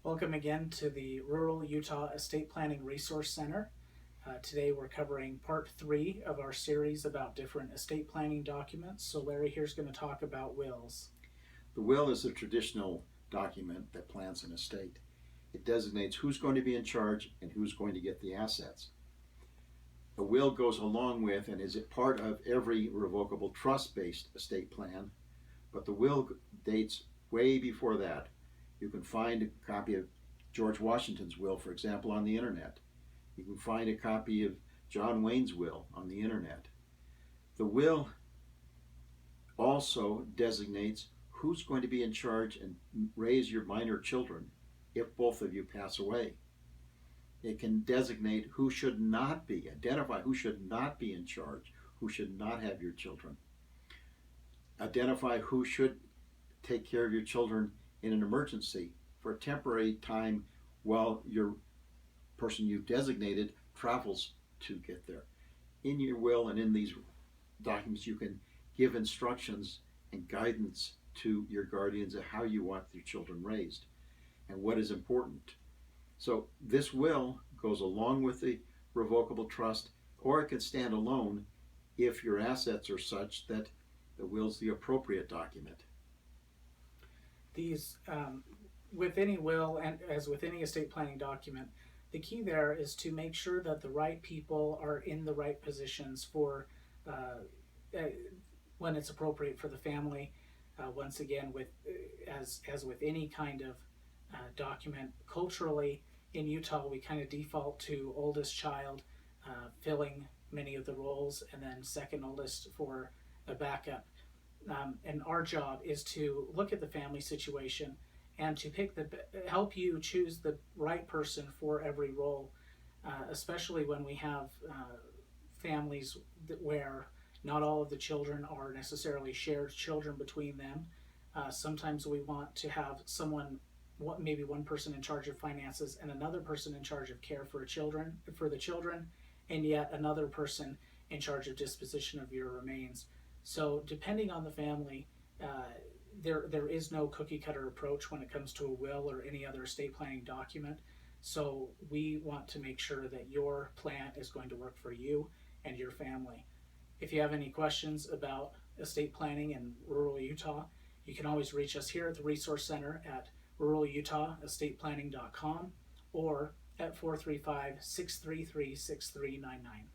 Welcome again to the Rural Utah Estate Planning Resource Center. Today we're covering part 3 of our series about different estate planning documents. So Larry here's going to talk about wills. The will is a traditional document that plans an estate. It designates who's going to be in charge and who's going to get the assets. A will goes along with and is a part of every revocable trust-based estate plan, but the will dates way before that. You can find a copy of George Washington's will, for example, on the internet. You can find a copy of John Wayne's will on the internet. The will also designates who's going to be in charge and raise your minor children if both of you pass away. It can designate who should not be, identify who should not be in charge, who should not have your children. Identify who should take care of your children in an emergency for a temporary time while your person you've designated travels to get there. In your will and in these documents, you can give instructions and guidance to your guardians of how you want your children raised and what is important. So this will goes along with the revocable trust, or it can stand alone if your assets are such that the will's the appropriate document. These, with any will and as with any estate planning document, the key there is to make sure that the right people are in the right positions for when it's appropriate for the family. Once again, as with any kind of document, culturally in Utah, we kind of default to oldest child filling many of the roles, and then second oldest for a backup. And our job is to look at the family situation and to help you choose the right person for every role, especially when we have families where not all of the children are necessarily shared children between them. Sometimes we want to have maybe one person in charge of finances and another person in charge of care for the children, and yet another person in charge of disposition of your remains. So depending on the family, there is no cookie cutter approach when it comes to a will or any other estate planning document. So we want to make sure that your plan is going to work for you and your family. If you have any questions about estate planning in rural Utah, you can always reach us here at the Resource Center at ruralutahestate planning.com or at 435-633-6399.